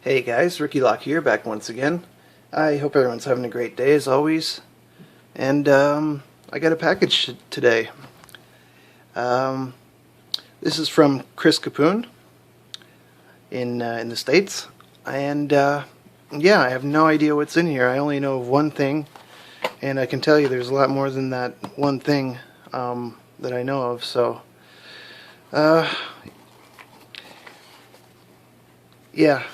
Hey guys, Ricky Lock here, back once again. I hope everyone's having a great day as always. And I got a package today. Um, this is from Chris Capune in the States. And yeah, I have no idea what's in here. I only know of one thing, and I can tell you there's a lot more than that one thing that I know of. So, yeah.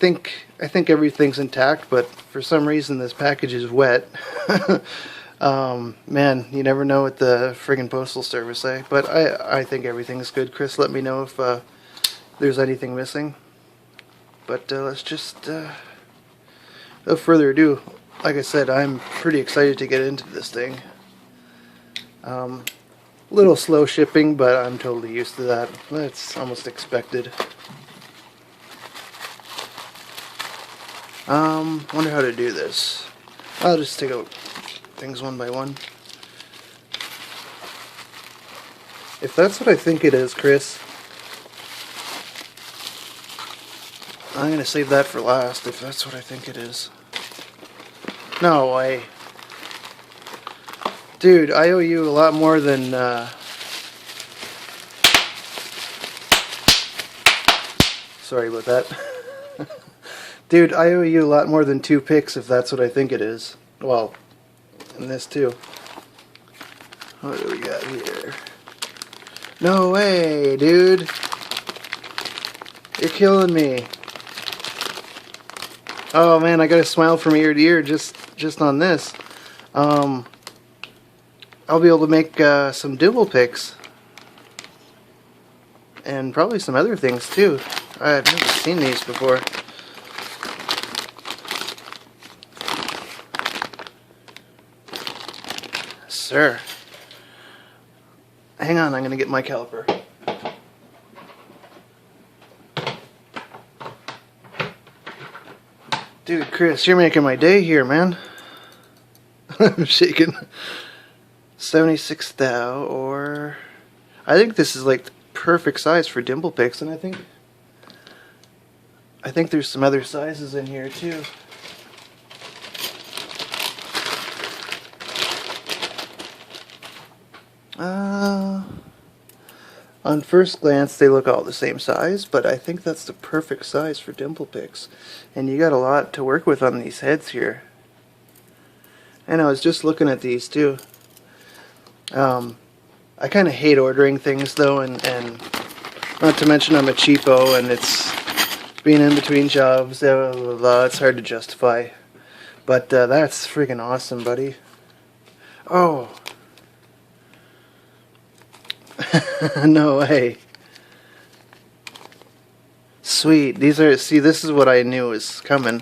I think everything's intact, but for some reason this package is wet. Man, you never know what the friggin' postal service say. But I think everything's good. Chris, let me know if there's anything missing. But let's just, without further ado, like I said, I'm pretty excited to get into this thing. Little slow shipping, but I'm totally used to that. That's almost expected. Wonder how to do this. I'll just take out things one by one. If that's what I think it is, Chris, I'm gonna save that for last, if that's what I think it is. No way. Dude, I owe you a lot more than, sorry about that. Dude, I owe you a lot more than 2 picks if that's what I think it is. Well, and this too. What do we got here? No way, dude. You're killing me. Oh man, I got a smile from ear to ear just on this. I'll be able to make some dibble picks. And probably some other things too. I've never seen these before. Sir. Hang on, I'm going to get my caliper. Dude, Chris, you're making my day here, man. I'm shaking. 76 thou, or... I think this is like the perfect size for dimple picks, and I think there's some other sizes in here too. On first glance they look all the same size, but I think that's the perfect size for dimple picks. And you got a lot to work with on these heads here. And I was just looking at these too. I kind of hate ordering things though, and not to mention I'm a cheapo, and it's being in between jobs, blah, blah, blah, it's hard to justify. But that's freaking awesome, buddy. Oh. No way. Sweet. These are, see, this is what I knew was coming.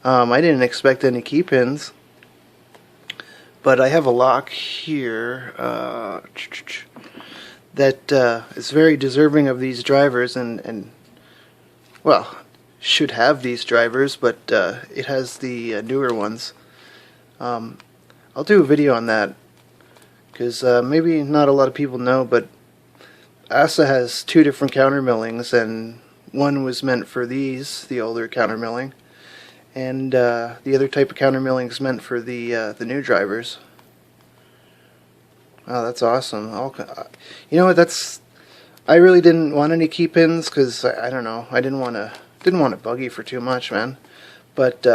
I didn't expect any key pins. But I have a lock here that is very deserving of these drivers, and well, should have these drivers, but it has the newer ones. I'll do a video on that, because maybe not a lot of people know, but ASA has 2 different counter millings, and one was meant for these, the older counter milling, and the other type of counter milling is meant for the new drivers. Oh, that's awesome. You know what? I really didn't want any key pins because I don't know. I didn't want to bug you for too much, man. But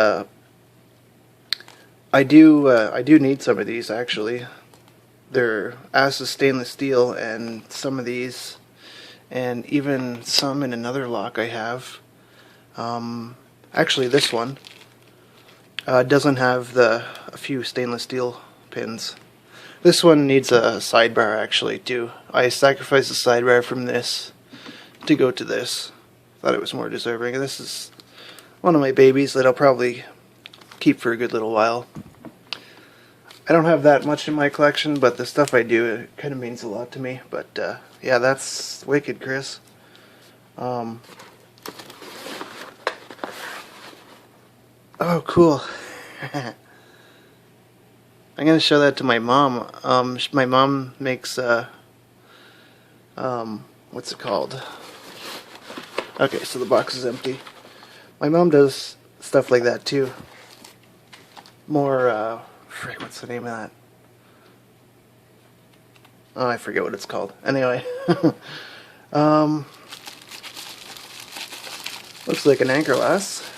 I do need some of these actually. They're ASA stainless steel, and some of these, and even some in another lock I have. Actually, this one doesn't have a few stainless steel pins. This one needs a sidebar actually too. I sacrificed the sidebar from this to go to this. Thought it was more deserving. This is one of my babies that I'll probably keep for a good little while. I don't have that much in my collection, but the stuff I do, it kind of means a lot to me. But yeah, that's wicked, Chris. Oh, cool. I'm gonna show that to my mom. My mom makes what's it called? Okay, so the box is empty. My mom does stuff like that too. More, frick, what's the name of that? Oh, I forget what it's called. Anyway, looks like an anchor lass.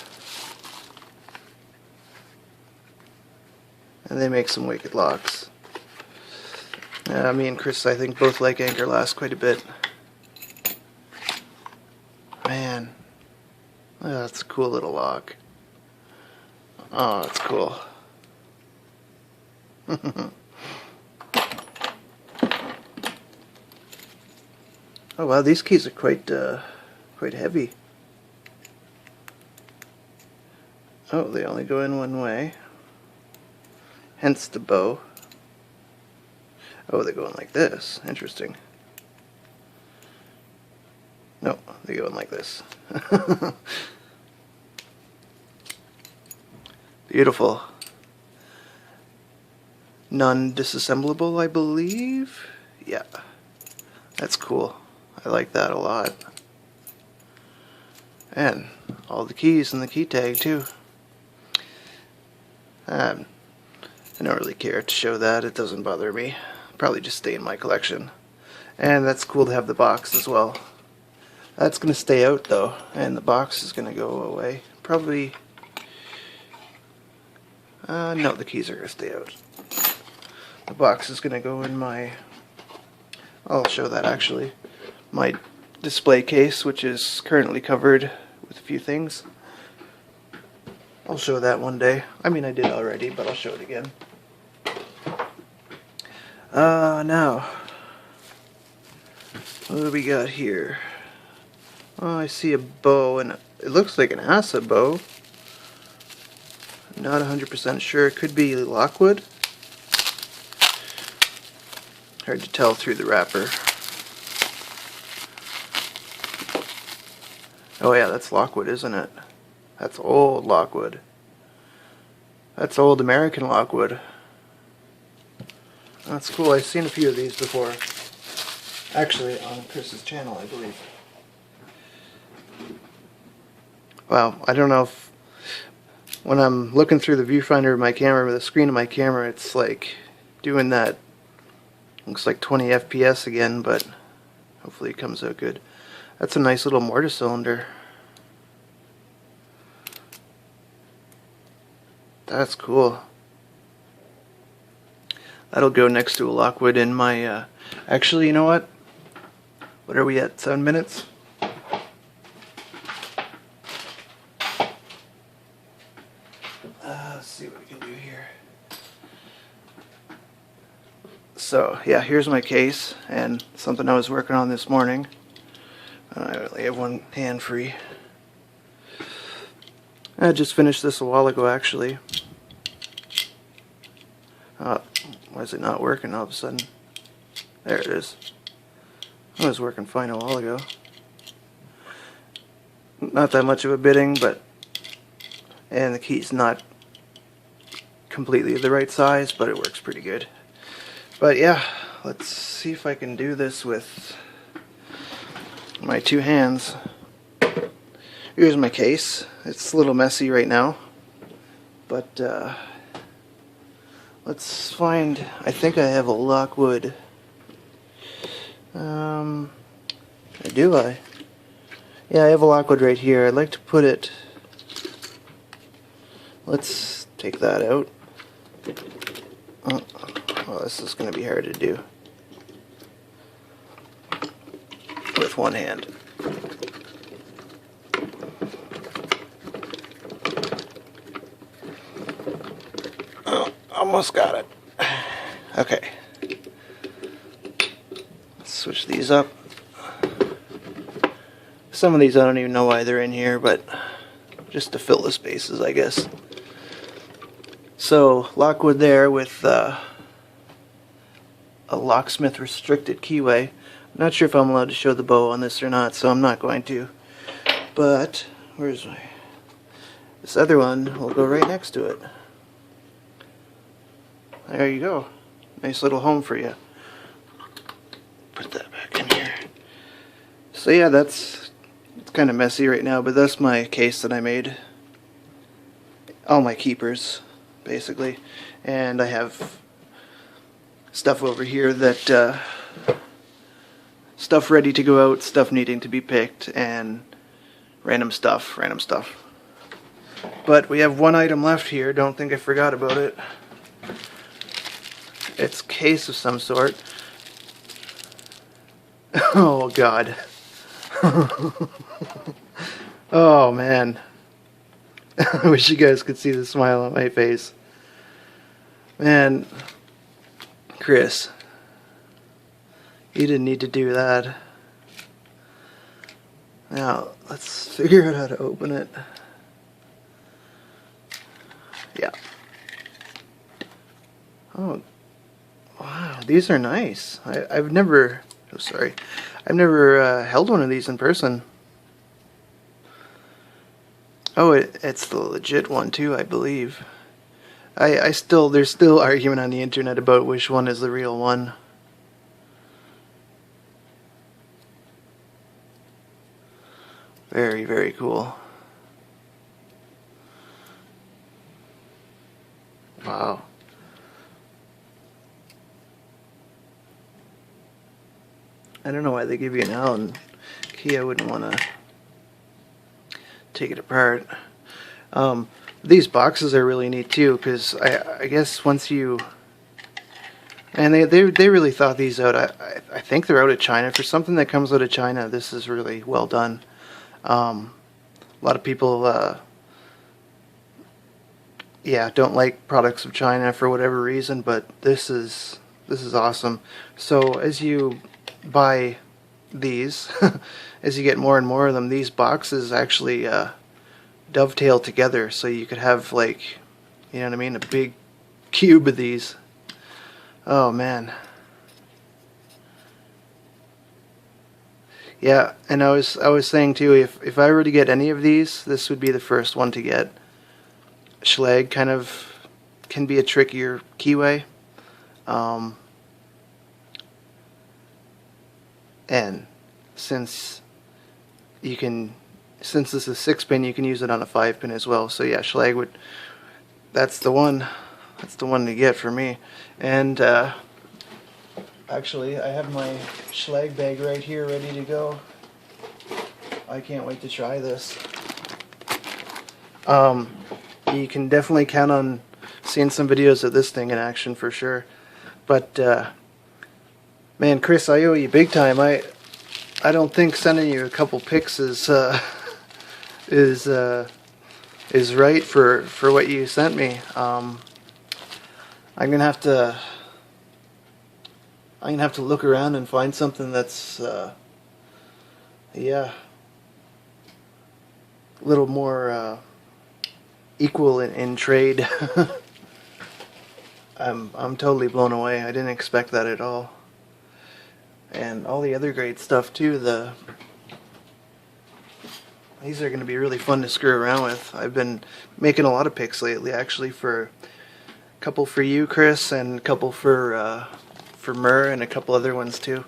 And they make some wicked locks. Me and Chris, I think, both like anchor lass quite a bit. Man, that's a cool little lock. Oh, that's cool. Oh wow, these keys are quite heavy. Oh, they only go in one way. Hence the bow. Oh, they go in like this. Interesting. No, they go in like this. Beautiful. Non-disassemblable, I believe? Yeah. That's cool. I like that a lot. And all the keys and the key tag too. I don't really care to show that. It doesn't bother me. Probably just stay in my collection. And that's cool to have the box as well. That's going to stay out though, and the box is going to go away. Probably... no, the keys are going to stay out. The box is going to go in my... I'll show that actually. My display case, which is currently covered with a few things. I'll show that one day. I mean, I did already, but I'll show it again. Now, what do we got here? Oh, I see a bow, and it looks like an Asa bow. Not 100% sure. It could be Lockwood. Hard to tell through the wrapper. Oh yeah, that's Lockwood, isn't it? That's old Lockwood. That's old American Lockwood. That's cool. I've seen a few of these before. Actually, on Chris's channel, I believe. Wow, I don't know if... When I'm looking through the viewfinder of my camera, with the screen of my camera, it's like doing that. Looks like 20 FPS again, but hopefully it comes out good. That's a nice little mortise cylinder. That's cool. That'll go next to a Lockwood in my... Actually, you know what? What are we at? 7 minutes? Let's see what we can do here. So, yeah, here's my case, and something I was working on this morning. I only have one hand free. I just finished this a while ago, actually. Why is it not working all of a sudden? There it is. It was working fine a while ago. Not that much of a bitting, but... And the key's not completely the right size, but it works pretty good. But yeah, let's see if I can do this with my two hands. Here's my case. It's a little messy right now, but let's find... I think I have a Lockwood. Do I? Yeah, I have a Lockwood right here. I'd like to put it... Let's take that out. Well, this is going to be hard to do with one hand. Oh, almost got it. Okay. Let's switch these up. Some of these I don't even know why they're in here, but just to fill the spaces, I guess. So, Lockwood there with a locksmith restricted keyway. I'm not sure if I'm allowed to show the bow on this or not, so I'm not going to. But, where's my... This other one will go right next to it. There you go. Nice little home for you. Put that back in here. So yeah, that's It's kind of messy right now, but that's my case that I made. All my keepers, basically. And I have stuff over here that, stuff ready to go out, stuff needing to be picked, and random stuff. But we have one item left here, don't think I forgot about it. It's a case of some sort. Oh God. Oh man. I wish you guys could see the smile on my face. Man, Chris, you didn't need to do that. Now, let's figure out how to open it. Yeah. Oh, wow, these are nice. I've never, oh sorry, I've never held one of these in person. Oh, it's the legit one too, I believe. There's still argument on the internet about which one is the real one. Very, very cool. Wow. I don't know why they give you an Allen key. I wouldn't want to take it apart. These boxes are really neat too, because I guess once you, and they really thought these out. I think they're out of China. For something that comes out of China, this is really well done. A lot of people yeah, don't like products of China for whatever reason, but this is awesome. So as you buy these, as you get more and more of them, these boxes actually dovetail together, so you could have, like, you know what I mean, a big cube of these. Oh man. Yeah, and I was saying too, if I were to get any of these, this would be the first one to get. Schlag kind of can be a trickier keyway. And since this is 6-pin, you can use it on a 5-pin as well. So yeah, Schlag that's the one to get for me. And actually, I have my Schlag bag right here ready to go. I can't wait to try this. You can definitely count on seeing some videos of this thing in action for sure. But man, Chris, I owe you big time. I don't think sending you a couple pics is right for what you sent me. I'm gonna have to look around and find something that's yeah, a little more equal in trade. I'm totally blown away. I didn't expect that at all. And all the other great stuff too. These are going to be really fun to screw around with. I've been making a lot of pics lately, actually, for a couple for you, Chris, and a couple for Mur, and a couple other ones too.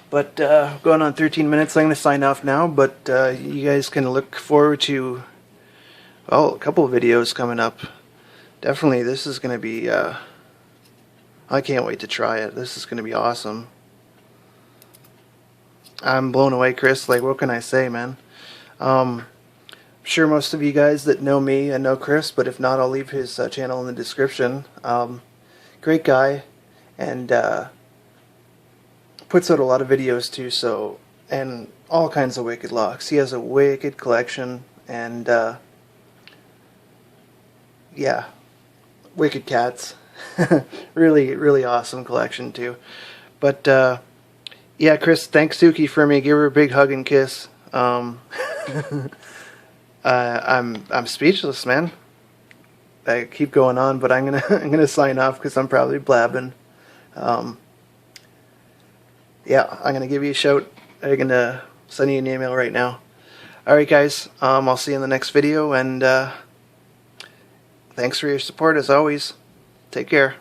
But going on 13 minutes, I'm going to sign off now. But you guys can look forward to, well, a couple of videos coming up. Definitely, this is going to be. I can't wait to try it. This is going to be awesome. I'm blown away, Chris. Like, what can I say, man? I'm sure most of you guys that know me and know Chris, but if not, I'll leave his channel in the description. Great guy, and puts out a lot of videos too. So, and all kinds of wicked locks. He has a wicked collection, and yeah, wicked cats. Really, really awesome collection too. But yeah, Chris, thanks Suki for me. Give her a big hug and kiss. I'm speechless, man. I keep going on, but I'm gonna sign off because I'm probably blabbing. Yeah, I'm gonna give you a shout. I'm gonna send you an email right now. All right, guys. I'll see you in the next video, and thanks for your support as always. Take care.